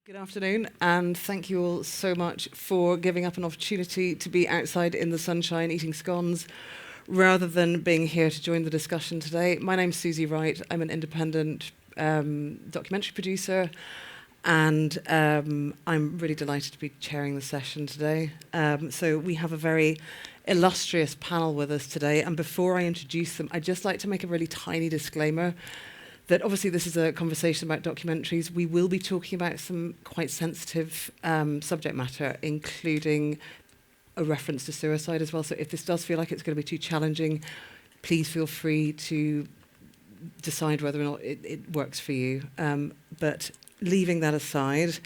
Good afternoon, and thank you all so much for giving up an opportunity to be outside in the sunshine eating scones rather than being here to join the discussion today. My name's Susie Wright. I'm an independent documentary producer, and I'm really delighted to be chairing the session today. So we have a very illustrious panel with us today, and before I introduce them, I'd just like to make a really tiny disclaimer that obviously this is a conversation about documentaries. We will be talking about some quite sensitive subject matter, including a reference to suicide as well. So if this does feel like it's going to be too challenging, please feel free to decide whether or not it works for you. But leaving that aside,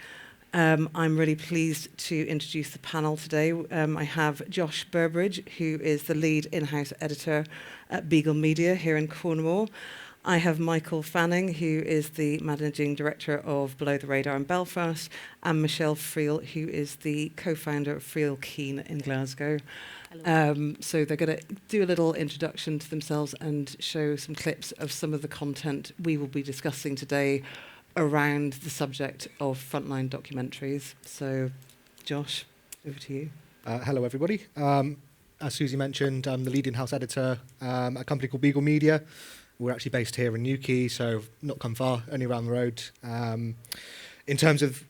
I'm really pleased to introduce the panel today. I have Josh Burbridge, who is the lead in-house editor at Beagle Media here in Cornwall. I have Michael Fanning, who is the managing director of Below the Radar in Belfast, and Michelle Friel, who is the co-founder of Friel Keen in Glasgow. So they're going to do a little introduction to themselves and show some clips of some of the content we will be discussing today around the subject of frontline documentaries. So, Josh, over to you. Hello, everybody. As Susie mentioned, I'm the lead in-house editor at a company called Beagle Media. We're actually based here in Newquay, so not come far, only around the road. In terms of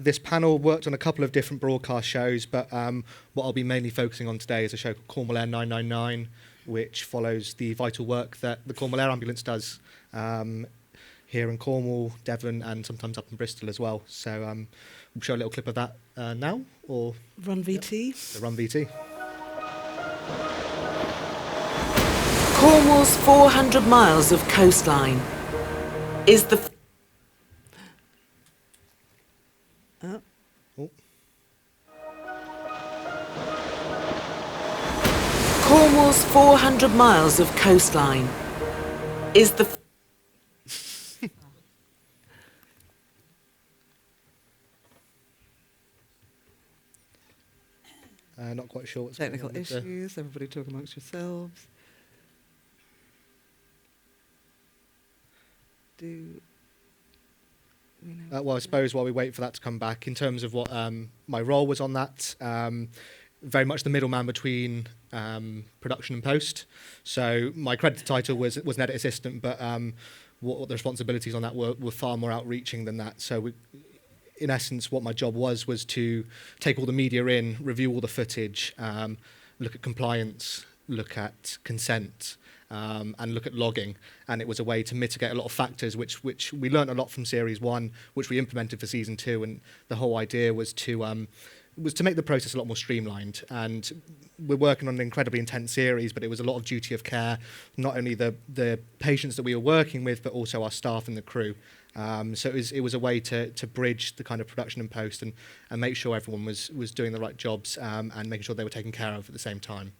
this panel, worked on a couple of different broadcast shows, but what I'll be mainly focusing on today is a show called Cornwall Air 999, which follows the vital work that the Cornwall Air Ambulance does here in Cornwall, Devon, and sometimes up in Bristol as well. So we'll show a little clip of that now, or Run VT. The Run VT. Cornwall's 400 miles of coastline is the... Oh. Cornwall's 400 miles of coastline is the... Not quite sure what's Technical going on issues, everybody talk amongst yourselves. Do we know? Well, I suppose while we wait for that to come back, in terms of what my role was on that, very much the middleman between production and post. So my credit title was an edit assistant, but what the responsibilities on that were far more outreaching than that. So in essence, what my job was to take all the media in, review all the footage, look at compliance, look at consent, and look at logging. And it was a way to mitigate a lot of factors, which we learned a lot from Series 1, which we implemented for Season 2. And the whole idea was to make the process a lot more streamlined. And we're working on an incredibly intense series, but it was a lot of duty of care, not only the patients that we were working with, but also our staff and the crew. So it was a way to bridge the kind of production and post and make sure everyone was doing the right jobs and making sure they were taken care of at the same time.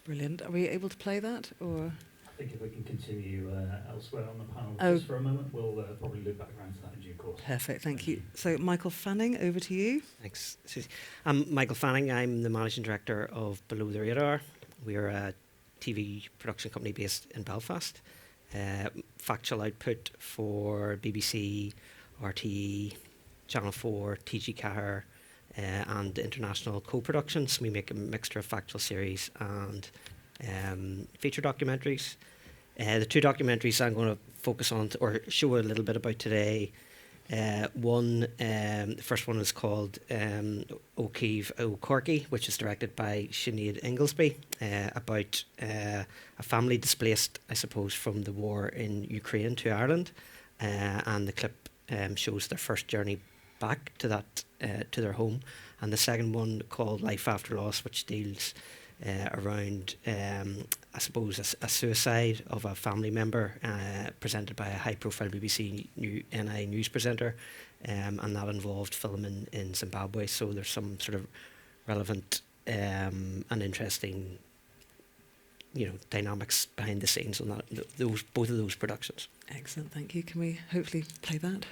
Brilliant. Are we able to play that, or? I think if we can continue elsewhere on the panel just for a moment, we'll probably loop back around to that in due course. Perfect, thank you. So, Michael Fanning, over to you. Thanks, Susie. I'm Michael Fanning. I'm the managing director of Below the Radar. We're a TV production company based in Belfast. Factual output for BBC, RTE, Channel 4, TG Cahir, and international co-productions. We make a mixture of factual series and feature documentaries. The two documentaries I'm going to focus on or show a little bit about today. The first one is called O'Keefe O'Corky, which is directed by Sinead Inglesby, about a family displaced, I suppose, from the war in Ukraine to Ireland, and the clip shows their first journey back to that to their home. And the second one called Life After Loss, which deals around, I suppose, a suicide of a family member presented by a high-profile BBC NI news presenter, and that involved filming in Zimbabwe. So there's some sort of relevant and interesting, dynamics behind the scenes on that. Both of those productions. Excellent, thank you. Can we hopefully play that?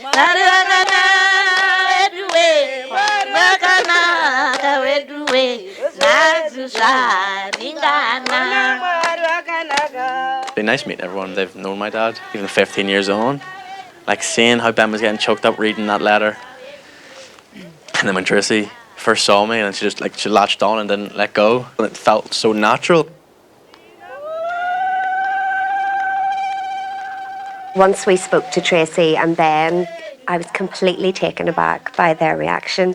It's been nice meeting everyone. They've known my dad, even 15 years on. Like seeing how Ben was getting choked up reading that letter. And then when Tracy first saw me and she latched on and didn't let go. And it felt so natural. Once we spoke to Tracy and Ben, I was completely taken aback by their reaction.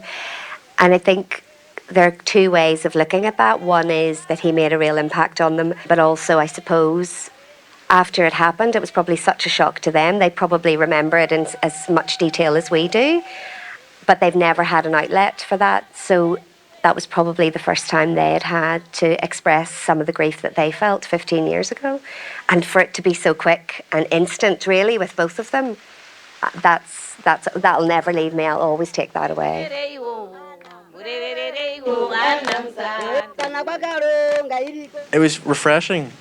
And I think there are two ways of looking at that. One is that he made a real impact on them, but also, I suppose, after it happened, it was probably such a shock to them. They probably remember it in as much detail as we do, but they've never had an outlet for that. So that was probably the first time they had to express some of the grief that they felt 15 years ago. And for it to be so quick and instant, really, with both of them, that'll never leave me. I'll always take that away. It was refreshing.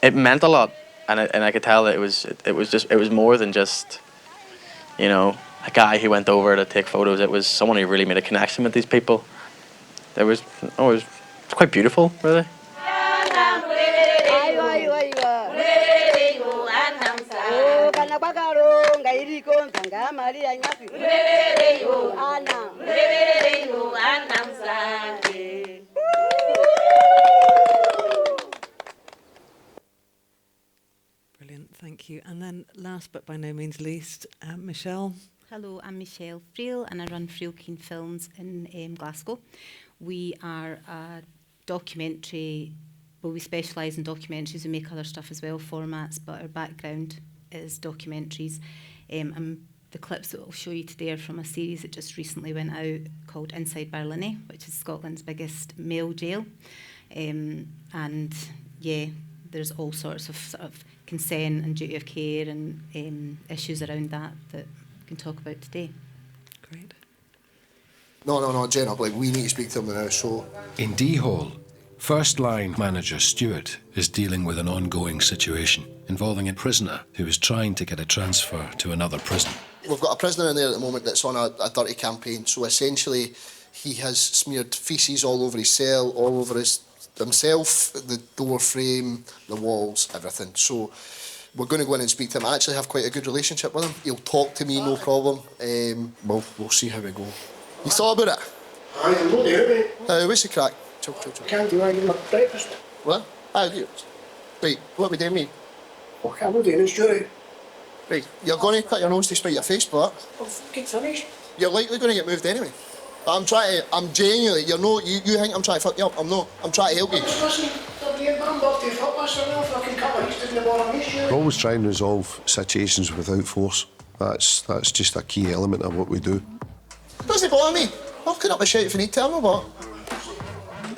It meant a lot, and I could tell that it was more than just, you know, a guy who went over to take photos. It was someone who really made a connection with these people. It was quite beautiful, really. Brilliant, thank you. And then last but by no means least, Michelle. Hello, I'm Michelle Friel and I run Friel Keen Films in Glasgow. We are a documentary, well, we specialise in documentaries. We make other stuff as well, formats, but our background is documentaries. And the clips that I'll show you today are from a series that just recently went out called Inside Barlinnie, which is Scotland's biggest male jail. And yeah, there's all sorts of consent and duty of care and issues around that we can talk about today. Great. No, Jen, we need to speak to him now, so... In D-Hall, first-line manager Stuart is dealing with an ongoing situation involving a prisoner who is trying to get a transfer to another prison. We've got a prisoner in there at the moment that's on a dirty campaign, so essentially he has smeared faeces all over his cell, all over himself, the door frame, the walls, everything. So we're going to go in and speak to him. I actually have quite a good relationship with him. He'll talk to me, no problem. We'll see how we go. You thought about it? I'm not there, mate. What's the crack? Chill. Can't do anything with breakfast. What? Right, what are we doing, mate? Fuck, I'm not doing it, Stuart. Right, you're going to cut your nose to spite your face, but I'm fucking finished. you're likely going to get moved anyway. I'm genuinely, you think I'm trying to fuck you up? I'm not. I'm trying to help you. Listen, I'm up to fuck myself. I can cut my heels to the bottom of We're always trying to resolve situations without force. That's just a key element of what we do. Doesn't bother me. I'll cut up my shit if you need to, but...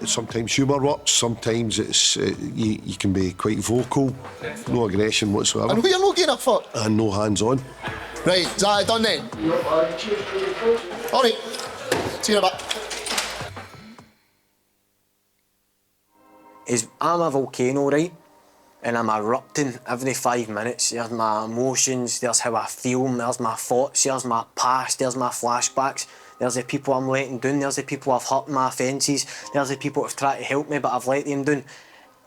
Sometimes humour works, sometimes you can be quite vocal, no aggression whatsoever. And you're not getting a fuck? And no hands-on. Right, is that done then? All right, see you in a bit. I'm a volcano, right? And I'm erupting every 5 minutes. There's my emotions, there's how I feel, there's my thoughts, there's my past, there's my flashbacks. There's the people I'm letting down, there's the people I've hurt my offences, there's the people who've tried to help me but I've let them down.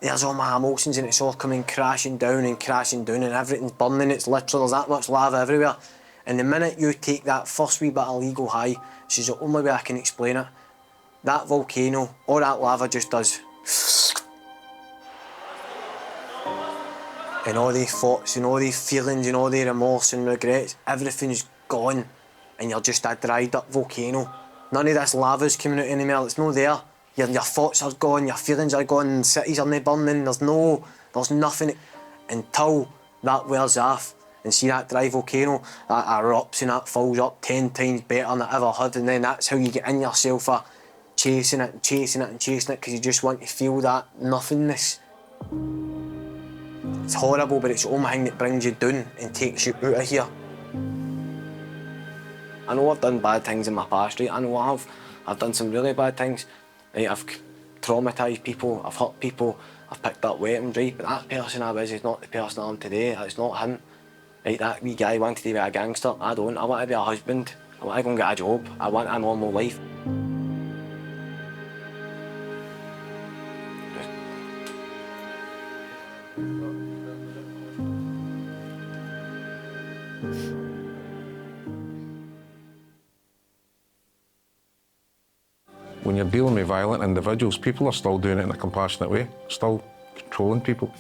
There's all my emotions and it's all coming crashing down and everything's burning, it's literal, there's that much lava everywhere. And the minute you take that first wee bit of legal high, this is the only way I can explain it, that volcano, all that lava just does. And all these thoughts and all these feelings and all the remorse and regrets, everything's gone. And you're just a dried up volcano. None of this lava's coming out anymore, it's not there. Your thoughts are gone, your feelings are gone, cities are not burning, there's nothing. Until that wears off and see that dry volcano, that erupts and that fills up 10 times better than it ever had, and then that's how you get in yourself for chasing it because you just want to feel that nothingness. It's horrible, but it's the only thing that brings you down and takes you out of here. I know I've done bad things in my past, right? I know I have. I've done some really bad things. Right? I've traumatised people, I've hurt people, I've picked up weapons, right? But that person I was is not the person I am today, it's not him. right, that wee guy wanted to be a gangster. I don't. I want to be a husband. I want to go and get a job. I want a normal life. When you're dealing with violent individuals, people are still doing it in a compassionate way, still controlling people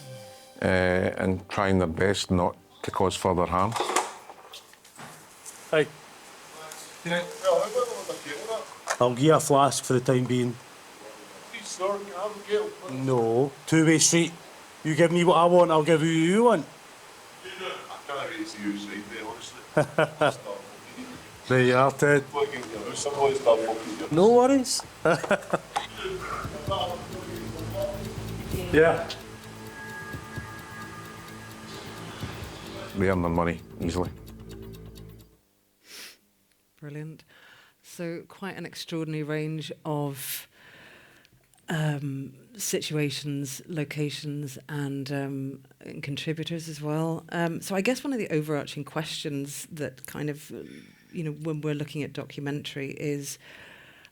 and trying their best not to cause further harm. Hey. I'll give you a flask for the time being. No, two-way street. You give me what I want, I'll give you what you want. I can't really see you side there, honestly. There you are, Ted. No worries. Yeah. They earn their money easily. Brilliant. So quite an extraordinary range of situations, locations, and contributors as well. So I guess one of the overarching questions that kind of, when we're looking at documentary is,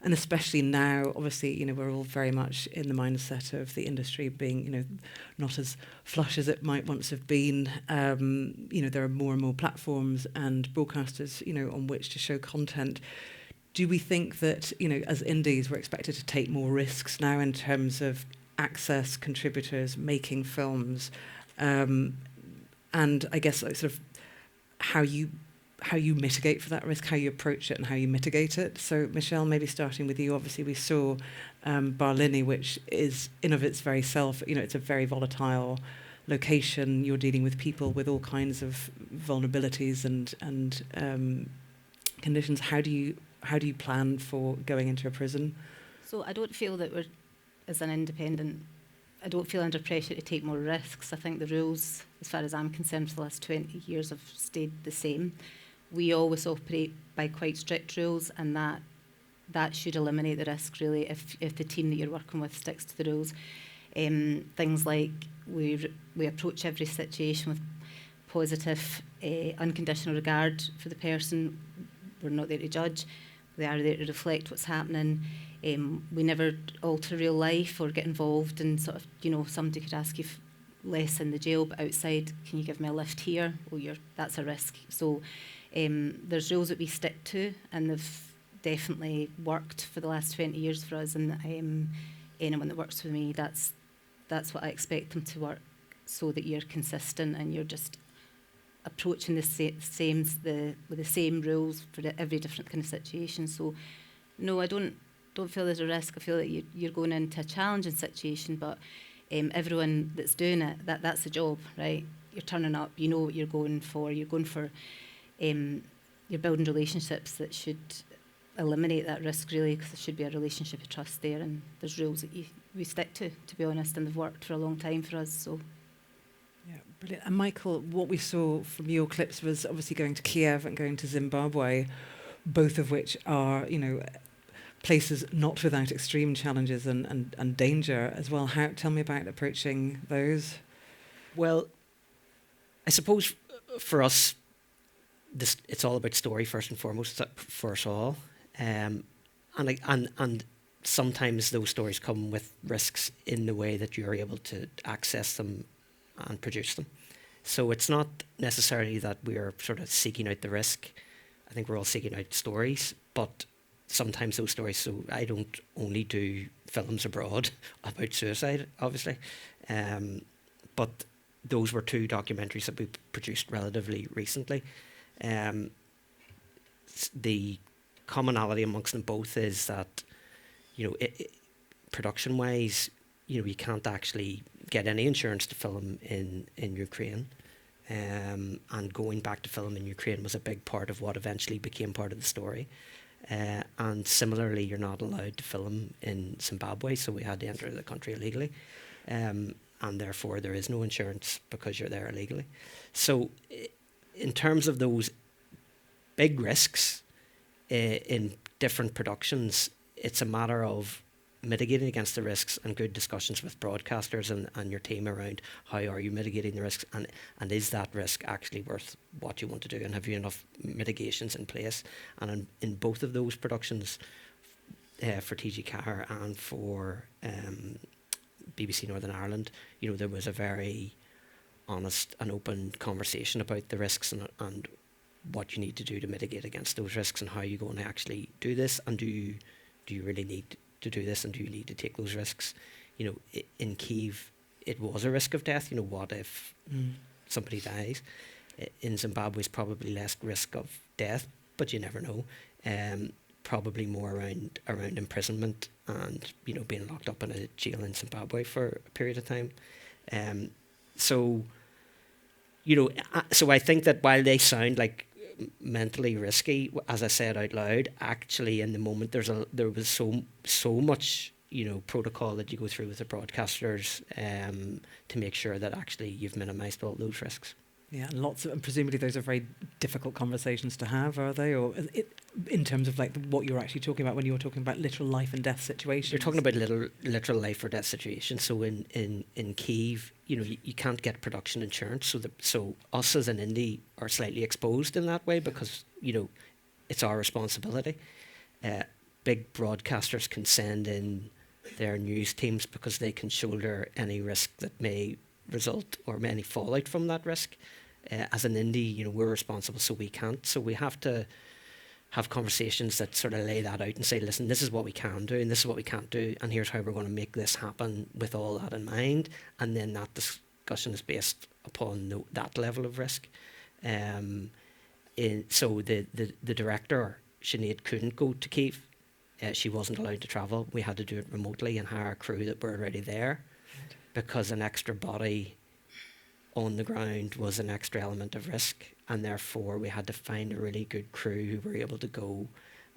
and especially now, obviously, we're all very much in the mindset of the industry being, not as flush as it might once have been. There are more and more platforms and broadcasters, on which to show content. Do we think that, as indies, we're expected to take more risks now in terms of access, contributors, making films, and I guess sort of how you mitigate for that risk, how you approach it and how you mitigate it? So, Michelle, maybe starting with you. Obviously, we saw Barlinnie, which is, in of its very self, it's a very volatile location. You're dealing with people with all kinds of vulnerabilities and conditions. How do you plan for going into a prison? So I don't feel that as an independent, I don't feel under pressure to take more risks. I think the rules, as far as I'm concerned, for the last 20 years have stayed the same. We always operate by quite strict rules, and that should eliminate the risk, really, if the team that you're working with sticks to the rules. Things like we approach every situation with positive, unconditional regard for the person. We're not there to judge. We are there to reflect what's happening. We never alter real life or get involved in sort of, somebody could ask you less in the jail, but outside, can you give me a lift here? Well, that's a risk. So there's rules that we stick to, and they've definitely worked for the last 20 years for us. And anyone that works with me, that's what I expect them to work, so that you're consistent and you're just approaching with the same rules for every different kind of situation. So, no, I don't feel there's a risk. I feel that you're going into a challenging situation, but everyone that's doing it, that's the job, right? You're turning up, you know what you're going for. You're going for, you're building relationships that should eliminate that risk, really, because there should be a relationship of trust there, and there's rules that we stick to be honest, and they've worked for a long time for us. So. Yeah, brilliant. And Michael, what we saw from your clips was obviously going to Kiev and going to Zimbabwe, both of which are, places not without extreme challenges and danger as well. Tell me about approaching those. Well, I suppose for us, it's all about story first and foremost for us all, and sometimes those stories come with risks in the way that you're able to access them and produce them. So it's not necessarily that we're sort of seeking out the risk. I think we're all seeking out stories, but sometimes those stories, so I don't only do films abroad about suicide, obviously, but those were two documentaries that we produced relatively recently. The commonality amongst them both is that, production-wise, you can't actually get any insurance to film in Ukraine. And going back to film in Ukraine was a big part of what eventually became part of the story. And similarly, you're not allowed to film in Zimbabwe, so we had to enter the country illegally. And therefore, there is no insurance because you're there illegally. So in terms of those big risks in different productions, it's a matter of mitigating against the risks, and good discussions with broadcasters and your team around how are you mitigating the risks, and is that risk actually worth what you want to do, and have you enough mitigations in place. And in both of those productions, for TG Car and for BBC Northern Ireland, there was a very honest and open conversation about the risks and what you need to do to mitigate against those risks, and how you're going to actually do this, and do you really need to do this, and do you need to take those risks? In Kyiv, it was a risk of death. What if somebody dies? In Zimbabwe, it's probably less risk of death, but you never know. Probably more around imprisonment and being locked up in a jail in Zimbabwe for a period of time. So I think that while they sound like mentally risky, as I said out loud, actually in the moment there was so much protocol that you go through with the broadcasters to make sure that actually you've minimised all those risks. Yeah, and presumably those are very difficult conversations to have, are they? Or in terms of like what you're actually talking about when you're talking about literal life and death situations? You're talking about literal life or death situations. So in Kyiv, you can't get production insurance. So us as an indie are slightly exposed in that way because it's our responsibility. Big broadcasters can send in their news teams because they can shoulder any risk that may result or any fallout from that risk. As an indie, we're responsible, so we can't. So we have to have conversations that sort of lay that out and say, listen, this is what we can do and this is what we can't do, and here's how we're going to make this happen with all that in mind. And then that discussion is based upon that level of risk. So the director, Sinead, couldn't go to Kyiv. She wasn't allowed to travel. We had to do it remotely and hire a crew that were already there, because an extra body on the ground was an extra element of risk, and therefore we had to find a really good crew who were able to go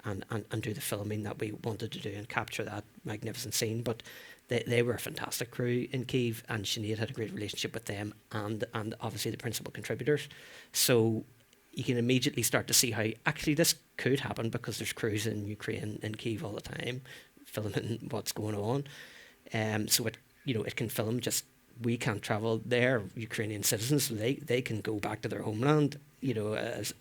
and do the filming that we wanted to do and capture that magnificent scene. But they were a fantastic crew in Kyiv, and Sinead had a great relationship with them and obviously the principal contributors. So you can immediately start to see how actually this could happen, because there's crews in Ukraine and Kyiv all the time filming what's going on. So it can film, just we can't travel there. Ukrainian citizens, so they can go back to their homeland, as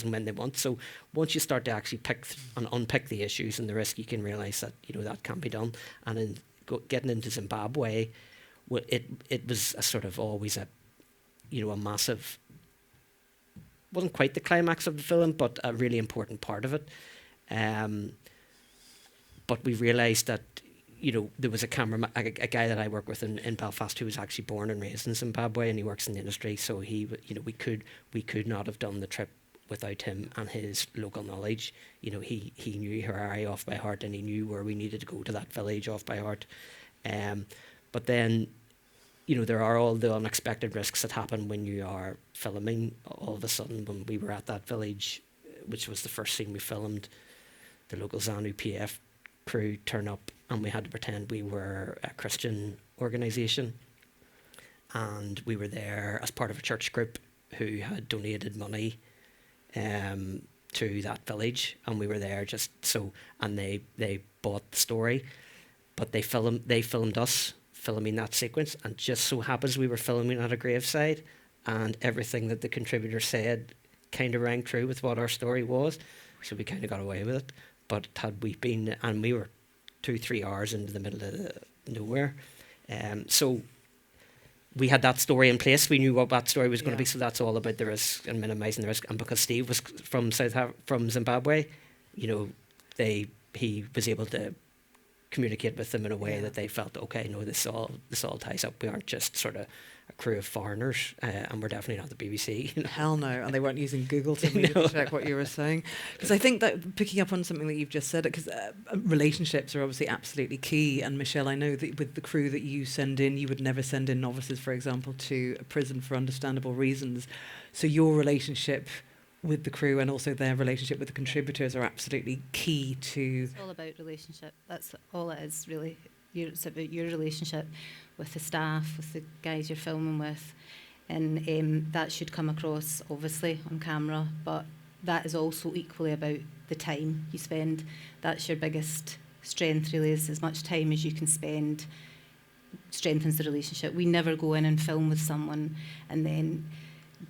and when they want. So once you start to actually pick and unpick the issues and the risk, you can realise that that can be done. And in getting into Zimbabwe, it was a sort of always a massive, wasn't quite the climax of the film, but a really important part of it. But we realised that there was a cameraman, a guy that I work with in Belfast, who was actually born and raised in Zimbabwe, and he works in the industry. So we could not have done the trip without him and his local knowledge. He knew Harare off by heart, and he knew where we needed to go to that village off by heart. But then, there are all the unexpected risks that happen when you are filming. All of a sudden, when we were at that village, which was the first scene we filmed, the local ZANU-PF crew turn up, and we had to pretend we were a Christian organisation, and we were there as part of a church group who had donated money to that village, and we were there just so, and they bought the story, but they filmed us filming that sequence, and just so happens we were filming at a graveside, and everything that the contributor said kind of rang true with what our story was, so we kind of got away with it. But had we been, and we were 2-3 hours into the middle of nowhere, so we had that story in place. We knew what that story was going to be. So that's all about the risk and minimising the risk. And because Steve was from Zimbabwe, he was able to communicate with them in a way that they felt, okay, no, this all ties up. We aren't just sort of a crew of foreigners, and we're definitely not the BBC. Hell no, and they weren't using Google to check what you were saying. Because I think that picking up on something that you've just said, because relationships are obviously absolutely key. And Michelle, I know that with the crew that you send in, you would never send in novices, for example, to a prison for understandable reasons. So your relationship with the crew and also their relationship with the contributors are absolutely key to... It's all about relationship. That's all it is, really. It's about your relationship with the staff, with the guys you're filming with, and that should come across, obviously, on camera, but that is also equally about the time you spend. That's your biggest strength really is as much time as you can spend strengthens the relationship. We never go in and film with someone and then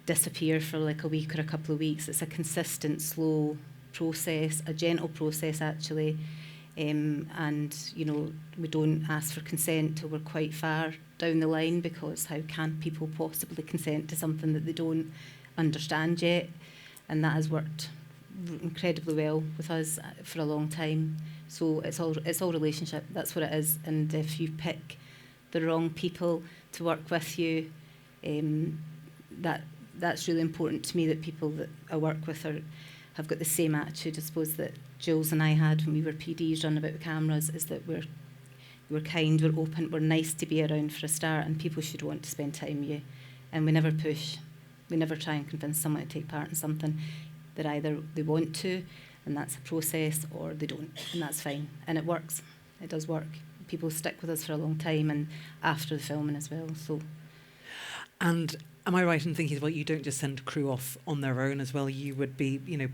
disappear for like a week or a couple of weeks. It's a consistent, slow process, a gentle process actually. And, you know, we don't ask for consent till we're quite far down the line, because how can people possibly consent to something that they don't understand yet? And that has worked incredibly well with us for a long time. So it's all relationship. That's what it is. And if you pick the wrong people to work with you, that's really important to me, that people that I work with have got the same attitude, I suppose, that Jules and I had when we were PDs running about with cameras, is that we're kind, we're open, we're nice to be around for a start, and people should want to spend time with you. And we never push. We never try and convince someone to take part in something that either they want to, and that's a process, or they don't, and that's fine. And it works. It does work. People stick with us for a long time, and after the filming as well. So. And am I right in thinking, well, you don't just send crew off on their own as well? You would be, you know,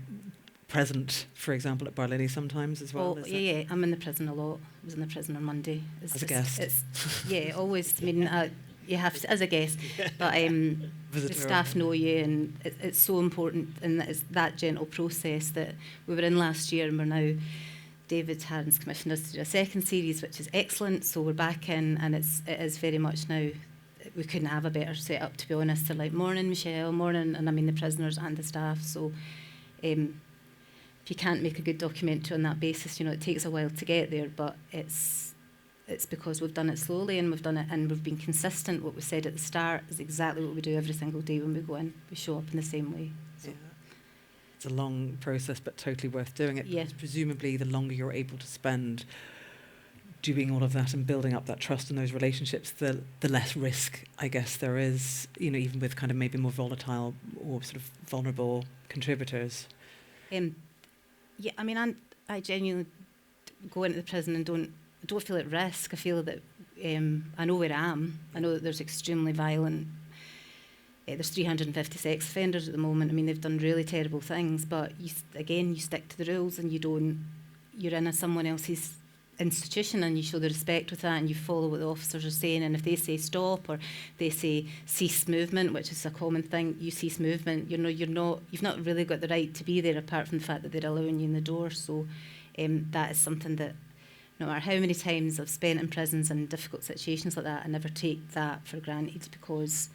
present, for example, at Barlily sometimes as well? Oh, yeah, I'm in the prison a lot. I was in the prison on Monday. As a guest? Yeah, always. I mean, you have to, as a guest, but the staff know you, and it's so important, and it's that gentle process that we were in last year, and we're now, David Harron's commissioned us to do a second series, which is excellent, so we're back in, and it is very much now, we couldn't have a better setup, to be honest. They're like, morning Michelle, morning, and I mean the prisoners and the staff, so if you can't make a good documentary on that basis, you know, it takes a while to get there, but it's because we've done it slowly, and we've done it, and we've been consistent. What we said at the start is exactly what we do every single day when we go in. We show up in the same way. So. Yeah. It's a long process, but totally worth doing it. Yeah. Presumably, the longer you're able to spend doing all of that and building up that trust and those relationships, the less risk, I guess, there is, you know, even with kind of maybe more volatile or sort of vulnerable contributors. Yeah, I mean, I genuinely go into the prison and don't feel at risk. I feel that I know where I am. I know that there's extremely violent. There's 350 sex offenders at the moment. I mean, they've done really terrible things, but you stick to the rules, and you're in someone else's institution, and you show the respect with that, and you follow what the officers are saying. And if they say stop, or they say cease movement, which is a common thing, you cease movement. You know, you've not really got the right to be there, apart from the fact that they're allowing you in the door. So that is something that, no matter how many times I've spent in prisons and difficult situations like that, I never take that for granted, because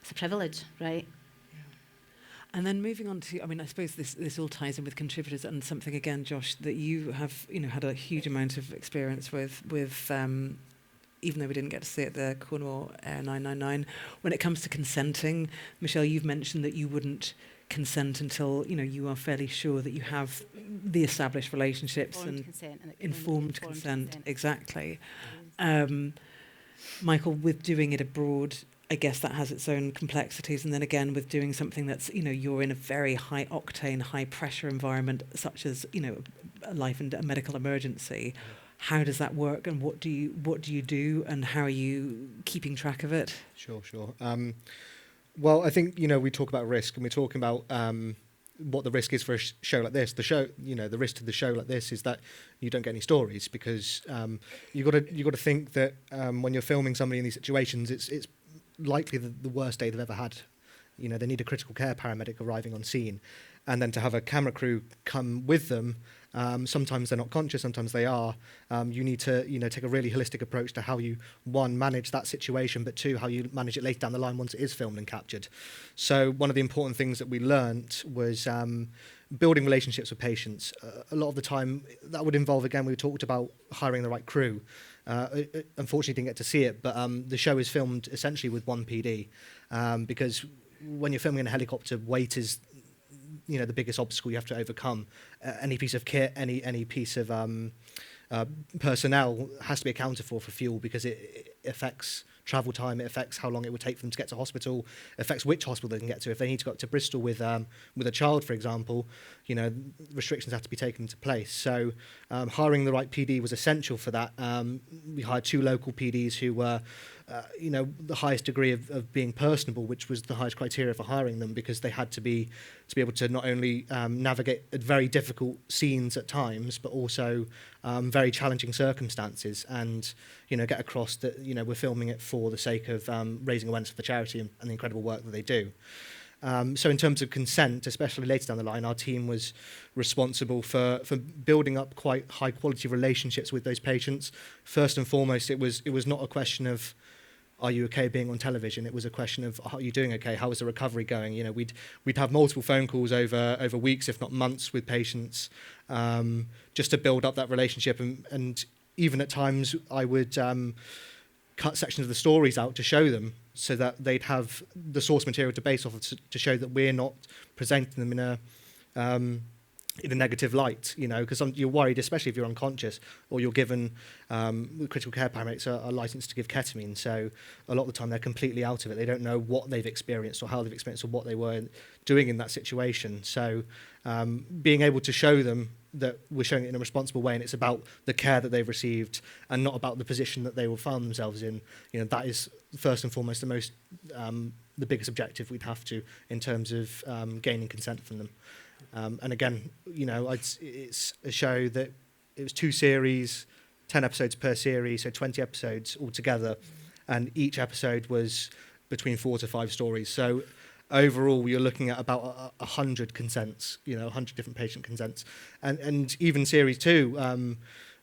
it's a privilege, right? And then moving on to, I mean, I suppose this all ties in with contributors, and something again, Josh, that you have, you know, had a huge amount of experience with even though we didn't get to see it, the Cornwall 999. When it comes to consenting, Michelle, you've mentioned that you wouldn't consent until, you know, you are fairly sure that you have the established relationships informed consent. Exactly. Michael, with doing it abroad, I guess that has its own complexities. And then again, with doing something that's, you know, you're in a very high octane, high pressure environment, such as, you know, a life and a medical emergency. How does that work, and what do you do, and how are you keeping track of it? Sure. Well, I think, you know, we talk about risk, and we're talking about what the risk is for a show like this. The show, you know, the risk to the show like this is that you don't get any stories, because you got to think that when you're filming somebody in these situations, it's likely the worst day they've ever had. You know, they need a critical care paramedic arriving on scene, and then to have a camera crew come with them. Sometimes they're not conscious, sometimes they are. You need to, you know, take a really holistic approach to how you, one, manage that situation, but two, how you manage it later down the line once it is filmed and captured. So one of the important things that we learnt was building relationships with patients. A lot of the time, that would involve, again, we talked about hiring the right crew. Unfortunately, didn't get to see it, but the show is filmed essentially with one PD, because when you're filming in a helicopter, weight is, you know, the biggest obstacle you have to overcome. Any piece of kit, any piece of personnel has to be accounted for fuel, because it affects travel time, it affects how long it would take for them to get to hospital, affects which hospital they can get to. If they need to go up to Bristol with a child, for example, you know, restrictions have to be taken into place. So hiring the right PD was essential for that. We hired 2 local PDs who were the highest degree of being personable, which was the highest criteria for hiring them, because they had to be able to not only navigate very difficult scenes at times, but also very challenging circumstances, and get across that we're filming it for the sake of raising awareness for the charity and the incredible work that they do. So in terms of consent, especially later down the line, our team was responsible for building up quite high quality relationships with those patients. First and foremost, it was not a question of, are you okay being on television? It was a question of, are you doing okay? How is the recovery going? We'd have multiple phone calls over weeks, if not months, with patients, just to build up that relationship. And even at times, I would cut sections of the stories out to show them, so that they'd have the source material to base off of, to show that we're not presenting them in a negative light, because you're worried, especially if you're unconscious or you're given, critical care paramedics are licensed to give ketamine, so a lot of the time they're completely out of it. They don't know what they've experienced or how they've experienced or what they were doing in that situation. So being able to show them that we're showing it in a responsible way, and it's about the care that they've received and not about the position that they will find themselves in, that is first and foremost the biggest objective we'd have to, in terms of gaining consent from them. And again, it's a show that it was 2 series, 10 episodes per series, so 20 episodes altogether, and each episode was between 4 to 5 stories. So overall, you're looking at about 100 consents, 100 different patient consents, and even series 2.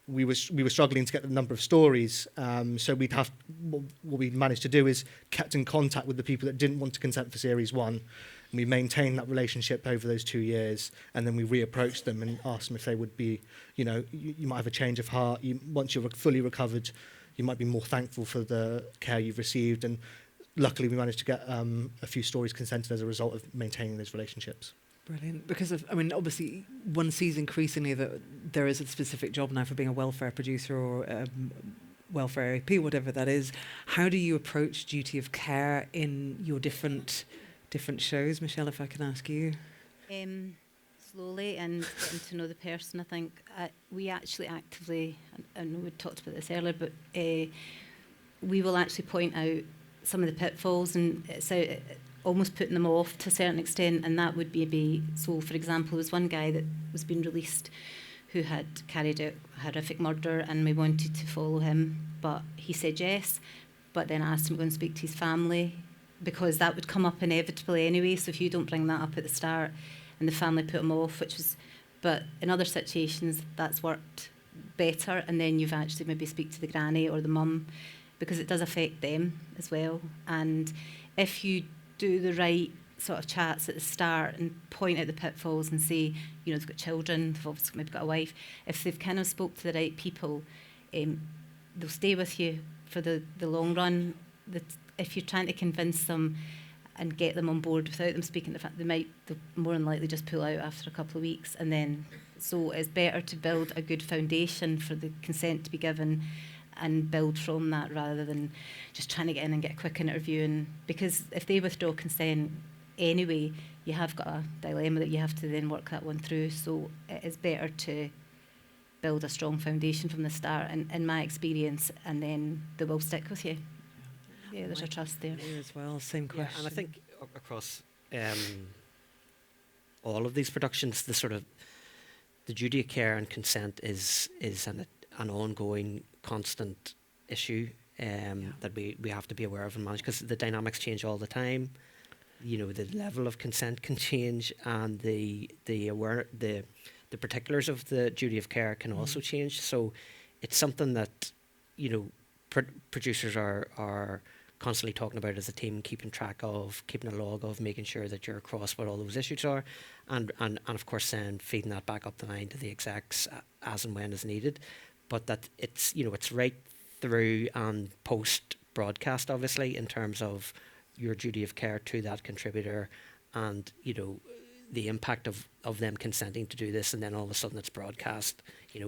We were struggling to get the number of stories, so what we managed to do is kept in contact with the people that didn't want to consent for series 1. And we maintained that relationship over those 2 years, and then we reapproached them and asked them if they would be, you might have a change of heart. Once you're fully recovered, you might be more thankful for the care you've received. And luckily, we managed to get a few stories consented as a result of maintaining those relationships. Brilliant. Because obviously, one sees increasingly that there is a specific job now for being a welfare producer or welfare AP, whatever that is. How do you approach duty of care in your different shows? Michelle, if I can ask you. Slowly and getting to know the person, I think. We actually actively, I know we talked about this earlier, but we will actually point out some of the pitfalls, and almost putting them off to a certain extent, and that would be so for example, there was one guy that was being released who had carried out a horrific murder, and we wanted to follow him, but he said yes, but then I asked him to go and speak to his family, because that would come up inevitably anyway, so if you don't bring that up at the start, and the family put him off, but in other situations that's worked better, and then you've actually maybe speak to the granny or the mum, because it does affect them as well. And if you do the right sort of chats at the start and point out the pitfalls and say, they've got children, they've obviously maybe got a wife, if they've kind of spoke to the right people, they'll stay with you for the long run. If you're trying to convince them and get them on board without them speaking, they'll more than likely just pull out after a couple of weeks. And then, so it's better to build a good foundation for the consent to be given and build from that, rather than just trying to get in and get a quick interview. And because if they withdraw consent anyway, you have got a dilemma that you have to then work that one through. So it is better to build a strong foundation from the start, in my experience, and then they will stick with you. Yeah, there's a trust there. Here as well, same question. Yeah, and I think across all of these productions, the duty of care and consent is an ongoing, constant issue that we have to be aware of and manage, because the dynamics change all the time. The level of consent can change, and the particulars of the duty of care can also change. So it's something that producers are constantly talking about as a team, keeping track of, keeping a log of, making sure that you're across what all those issues are, and of course then feeding that back up the line to the execs as and when is needed. But that it's right through and post broadcast, obviously, in terms of your duty of care to that contributor, and the impact of them consenting to do this, and then all of a sudden it's broadcast,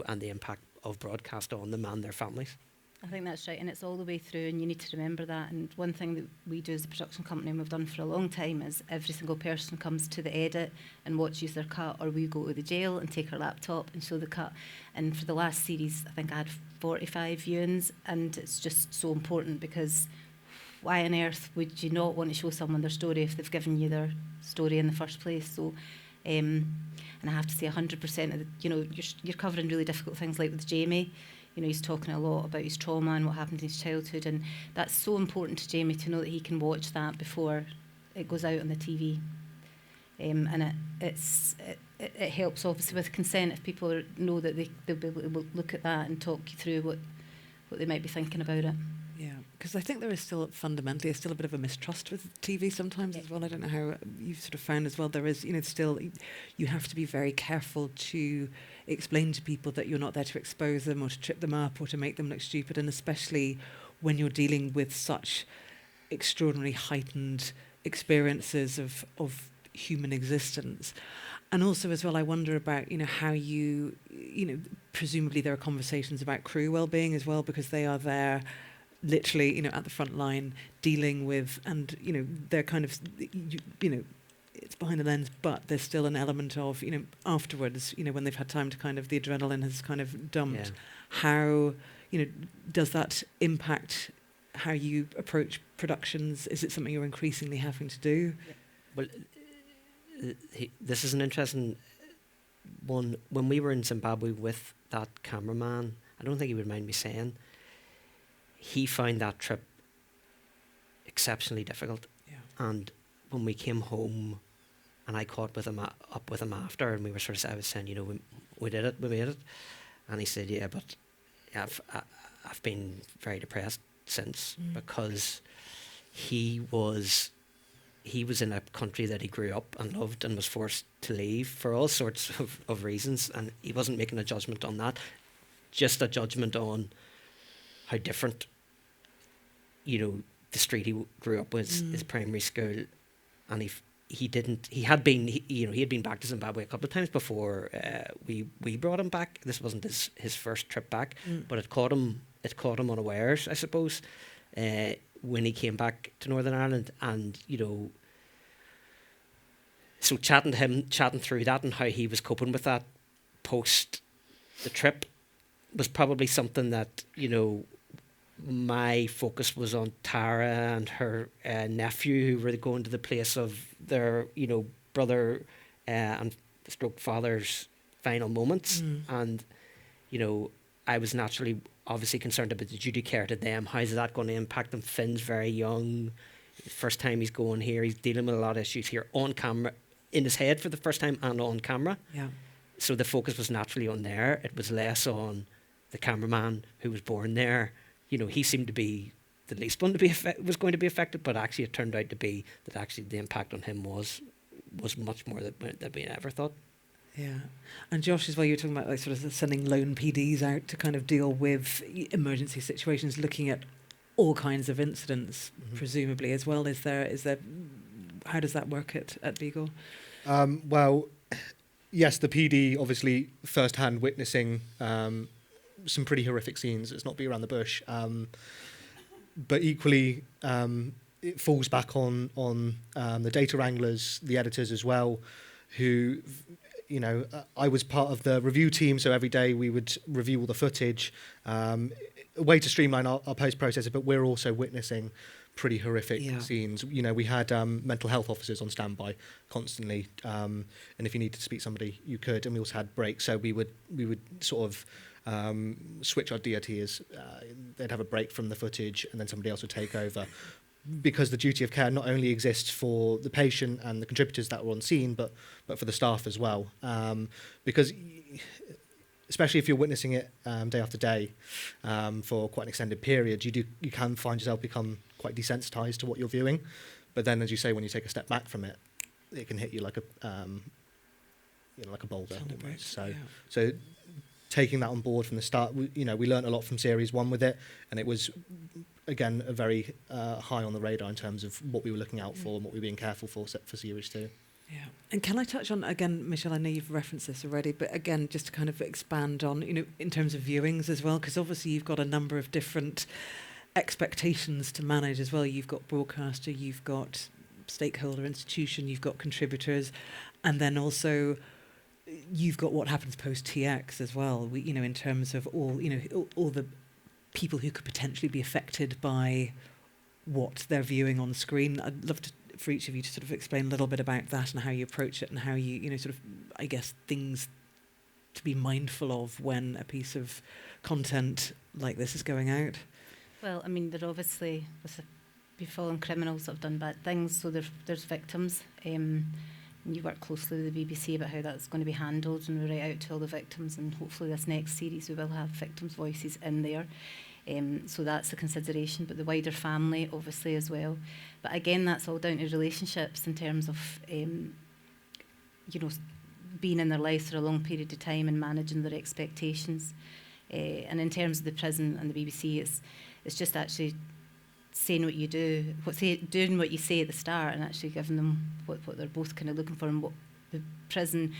and the impact of broadcast on them and their families. I think that's right, and it's all the way through, and you need to remember that. And one thing that we do as a production company, and we've done for a long time, is every single person comes to the edit and watches their cut, or we go to the jail and take our laptop and show the cut. And for the last series, I think I had 45 viewings, and it's just so important, because why on earth would you not want to show someone their story if they've given you their story in the first place? So, and I have to say 100% of the, you're covering really difficult things, like with Jamie. He's talking a lot about his trauma and what happened in his childhood, and that's so important to Jamie to know that he can watch that before it goes out on the TV. And it helps obviously with consent if people know that they'll be able to look at that and talk you through what they might be thinking about it. Yeah, because I think there is still fundamentally still a bit of a mistrust with TV sometimes as well. I don't know how you've sort of found as well. There is, still you have to be very careful to explain to people that you're not there to expose them or to trip them up or to make them look stupid, and especially when you're dealing with such extraordinarily heightened experiences of human existence. And also as well, I wonder about, how you presumably there are conversations about crew well-being as well, because they are there literally, at the front line dealing with, and, they're kind of, it's behind the lens, but there's still an element of, afterwards, when they've had time to kind of, the adrenaline has kind of dumped. Yeah. How, does that impact how you approach productions? Is it something you're increasingly having to do? Well, this is an interesting one. When we were in Zimbabwe with that cameraman, I don't think he would mind me saying, he found that trip exceptionally difficult. Yeah. And when we came home, and I caught with him up with him after, and we were sort of, I was saying, we did it, we made it, and he said, yeah, but I've been very depressed since, because he was in a country that he grew up and loved and was forced to leave for all sorts of reasons, and he wasn't making a judgment on that, just a judgment on how different, the street he grew up with, his primary school, and he had been back to Zimbabwe a couple of times before we brought him back. This wasn't his first trip back, but it caught him unawares, I suppose, when he came back to Northern Ireland, and so chatting through that and how he was coping with that post the trip was probably something that my focus was on Tara and her nephew, who were going to the place of their brother and stroke father's final moments, and I was naturally obviously concerned about the duty care to them. How's that going to impact them? Finn's very young. First time he's going here. He's dealing with a lot of issues here on camera, in his head for the first time and on camera. Yeah. So the focus was naturally on there. It was less on the cameraman who was born there. He seemed to be the least one to be was going to be affected, but actually it turned out to be that actually the impact on him was much more than we ever thought. Yeah. And Josh, as well, you were talking about like sort of sending lone PDs out to kind of deal with emergency situations, looking at all kinds of incidents, presumably as well. Is there? How does that work at Beagle? Well, yes, the PD obviously first-hand witnessing some pretty horrific scenes. Let's not be around the bush. But equally, it falls back on the data wranglers, the editors as well, who, I was part of the review team, so every day we would review all the footage, a way to streamline our post-processor, but we're also witnessing pretty horrific scenes. We had mental health officers on standby constantly, and if you needed to speak to somebody, you could, and we also had breaks, so we would sort of switch our DRTs. They'd have a break from the footage, and then somebody else would take over, because the duty of care not only exists for the patient and the contributors that were on scene, but for the staff as well. Because especially if you're witnessing it day after day for quite an extended period, you can find yourself become quite desensitized to what you're viewing. But then, as you say, when you take a step back from it, it can hit you like a boulder. So taking that on board from the start, we learned a lot from series 1 with it, and it was again a very high on the radar in terms of what we were looking out for and what we were being careful for series 2. Yeah. And can I touch on, again, Michelle, I know you've referenced this already, but again, just to kind of expand on, in terms of viewings as well, because obviously you've got a number of different expectations to manage as well. You've got broadcaster, you've got stakeholder institution, you've got contributors, and then also you've got what happens post TX as well. In terms of all the people who could potentially be affected by what they're viewing on screen. I'd love for each of you to sort of explain a little bit about that and how you approach it and how you know, sort of, I guess, things to be mindful of when a piece of content like this is going out. Well, I mean, there obviously was befallen criminals that have done bad things, so there's victims. You work closely with the BBC about how that's going to be handled, and we write out to all the victims, and hopefully this next series we will have victims' voices in there. So that's a consideration, but the wider family obviously as well. But again, that's all down to relationships in terms of, you know, being in their lives for a long period of time and managing their expectations. And in terms of the prison and the BBC, it's just actually saying what you do, doing what you say at the start, and actually giving them what they're both kind of looking for, and what the prison,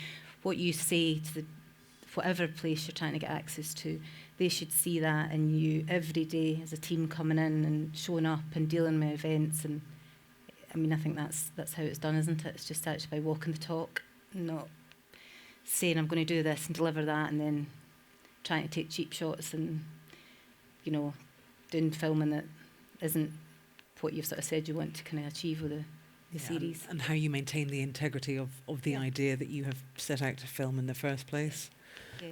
what you say to whatever place you're trying to get access to, they should see that in you every day as a team coming in and showing up and dealing with events. And I mean, I think that's how it's done, isn't it? It's just actually by walking the talk, not saying I'm going to do this and deliver that, and then trying to take cheap shots and, you know, doing filming that isn't what you've sort of said you want to kind of achieve with the series. And how you maintain the integrity of the idea that you have set out to film in the first place. Yeah,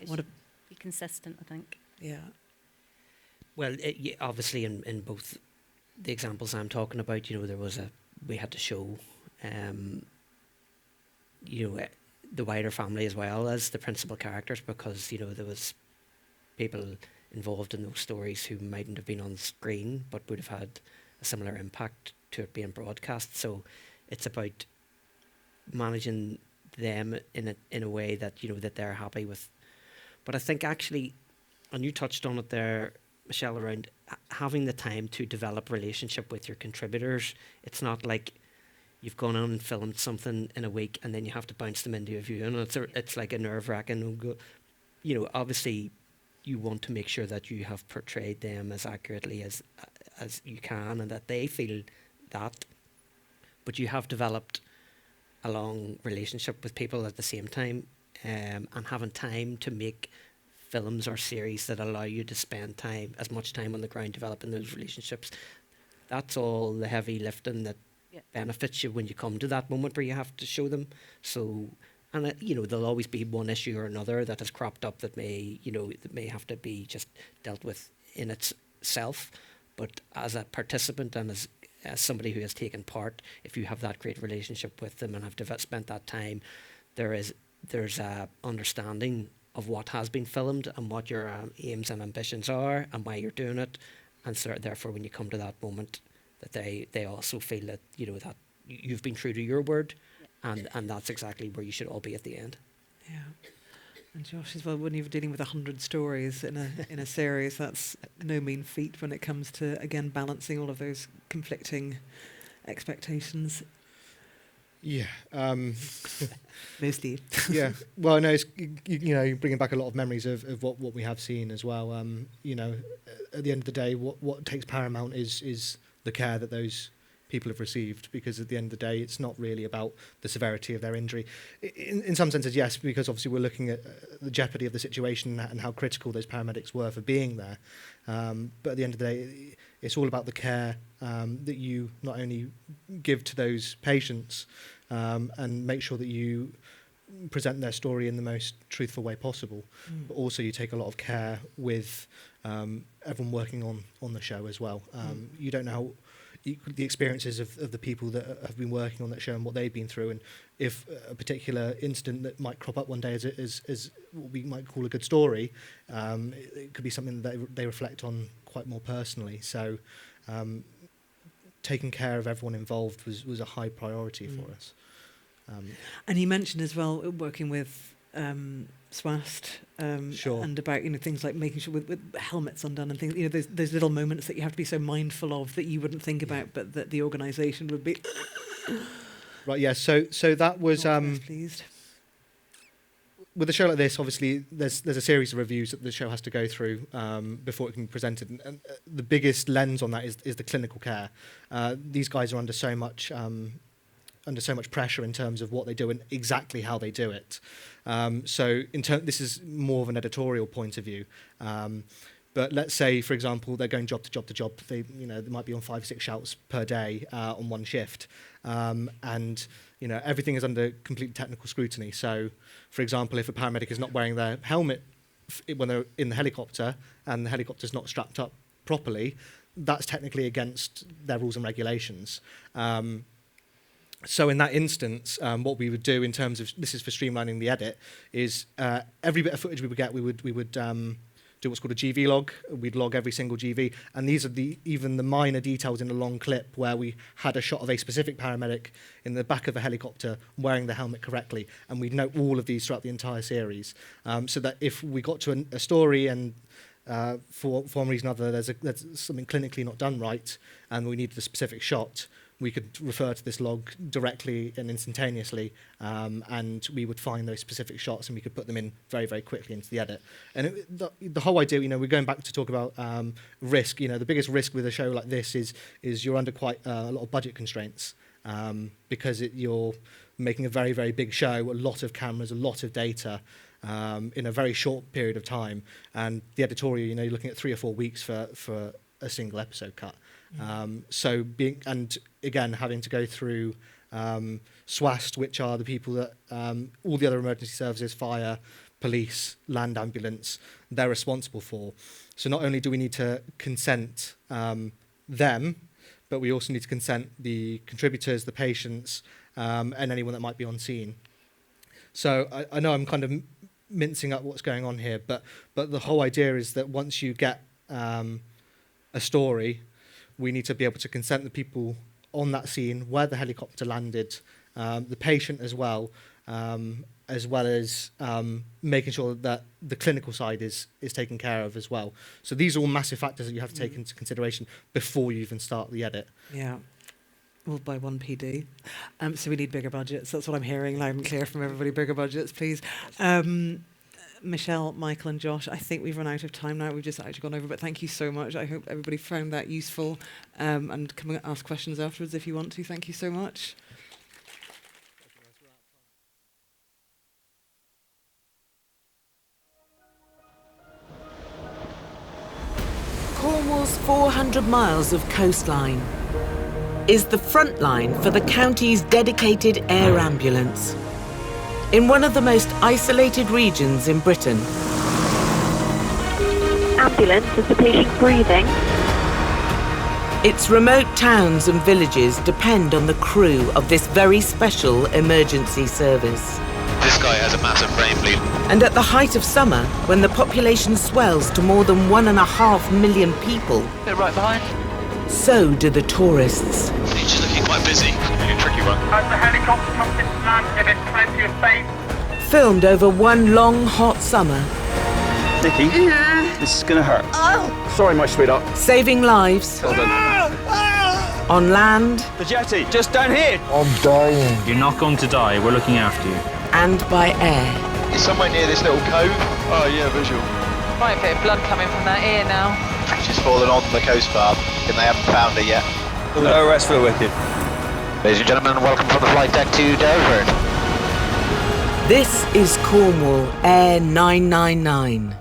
it what should be consistent, I think. Yeah. Well, obviously in both the examples I'm talking about, you know, we had to show, you know, the wider family as well as the principal characters, because, you know, there was people involved in those stories who mightn't have been on screen but would have had a similar impact to it being broadcast. So it's about managing them in a way that, you know, that they're happy with. But I think actually, and you touched on it there, Michelle, around having the time to develop relationship with your contributors. It's not like you've gone on and filmed something in a week and then you have to bounce them into a view, and it's like a nerve-wracking, you know, obviously you want to make sure that you have portrayed them as accurately as you can, and that they feel that. But you have developed a long relationship with people at the same time, and having time to make films or series that allow you to spend as much time on the ground developing those relationships. That's all the heavy lifting that benefits you when you come to that moment where you have to show them. So, and you know, there'll always be one issue or another that has cropped up that may have to be just dealt with in itself. But as a participant and as somebody who has taken part, if you have that great relationship with them and have spent that time, there's a understanding of what has been filmed and what your aims and ambitions are and why you're doing it, and so therefore when you come to that moment, that they also feel that, you know, that you've been true to your word, and that's exactly where you should all be at the end. Yeah. And Josh, as well, when you're dealing with 100 stories in a series, that's no mean feat when it comes to, again, balancing all of those conflicting expectations. Yeah. Mostly. Yeah. Well, no, it's, you know, bringing back a lot of memories of what we have seen as well. You know, at the end of the day, what takes paramount is the care that those people have received, because at the end of the day, it's not really about the severity of their injury. In some senses, yes, because obviously we're looking at the jeopardy of the situation and how critical those paramedics were for being there. But at the end of the day, it's all about the care that you not only give to those patients and make sure that you present their story in the most truthful way possible, but also you take a lot of care with everyone working on the show as well. You don't know how the experiences of the people that have been working on that show and what they've been through, and if a particular incident that might crop up one day is what we might call a good story, it could be something that they reflect on quite more personally. So taking care of everyone involved was a high priority for us. And you mentioned as well working with SWAST, sure. And about, you know, things like making sure with helmets undone and things, you know, those little moments that you have to be so mindful of that you wouldn't think about, but that the organisation would be. Right. Yeah. So that was pleased. With a show like this, obviously there's a series of reviews that the show has to go through before it can be presented, and the biggest lens on that is the clinical care. These guys are under so much pressure in terms of what they do and exactly how they do it. So this is more of an editorial point of view. But let's say, for example, they're going job to job to job. They might be on 5 or 6 shouts per day on one shift, and everything is under complete technical scrutiny. So, for example, if a paramedic is not wearing their helmet when they're in the helicopter and the helicopter's not strapped up properly, that's technically against their rules and regulations. So in that instance, what we would do in terms of, this is for streamlining the edit, is every bit of footage we would get, we would do what's called a GV log. We'd log every single GV, and these are even the minor details in a long clip where we had a shot of a specific paramedic in the back of a helicopter wearing the helmet correctly, and we'd note all of these throughout the entire series, so that if we got to a story and for one reason or other there's something clinically not done right and we needed a specific shot, we could refer to this log directly and instantaneously, and we would find those specific shots and we could put them in very, very quickly into the edit. And the whole idea, we're going back to talk about risk. The biggest risk with a show like this is you're under quite a lot of budget constraints, because you're making a very, very big show, a lot of cameras, a lot of data, in a very short period of time. And the editorial, you're looking at 3 or 4 weeks for a single episode cut. So having to go through SWAST, which are the people that all the other emergency services, fire, police, land ambulance, they're responsible for. So not only do we need to consent them, but we also need to consent the contributors, the patients, and anyone that might be on scene. So I know I'm kind of mincing up what's going on here, but the whole idea is that once you get a story, we need to be able to consent the people on that scene, where the helicopter landed, the patient as well as making sure that the clinical side is taken care of as well. So these are all massive factors that you have to take into consideration before you even start the edit. Yeah. Well, by one PD. So we need bigger budgets. That's what I'm hearing loud and clear from everybody. Bigger budgets, please. Michelle, Michael and Josh, I think we've run out of time now. We've just actually gone over, but thank you so much. I hope everybody found that useful, and come and ask questions afterwards if you want to. Thank you so much. Cornwall's 400 miles of coastline is the front line for the county's dedicated air ambulance. In one of the most isolated regions in Britain. Ambulance, is the patient breathing? Its remote towns and villages depend on the crew of this very special emergency service. This guy has a massive brain bleed. And at the height of summer, when the population swells to more than 1.5 million people, They're right behind. so do the tourists. He's just looking quite busy. A tricky one. As the helicopter comes into land, give it plenty of space. Filmed over one long, hot summer. Nikki, this is gonna hurt. Sorry, my sweetheart. Saving lives. Well done. On land. The jetty, just down here. I'm dying. You're not going to die. We're looking after you. And by air. Is somewhere near this little cove? Oh yeah, visual. Right, a bit of blood coming from that ear now. She's fallen on the coast guard, and they haven't found her yet. No rest for the wicked. Ladies and gentlemen, welcome from the flight deck to Dover. This is Cornwall Air 999.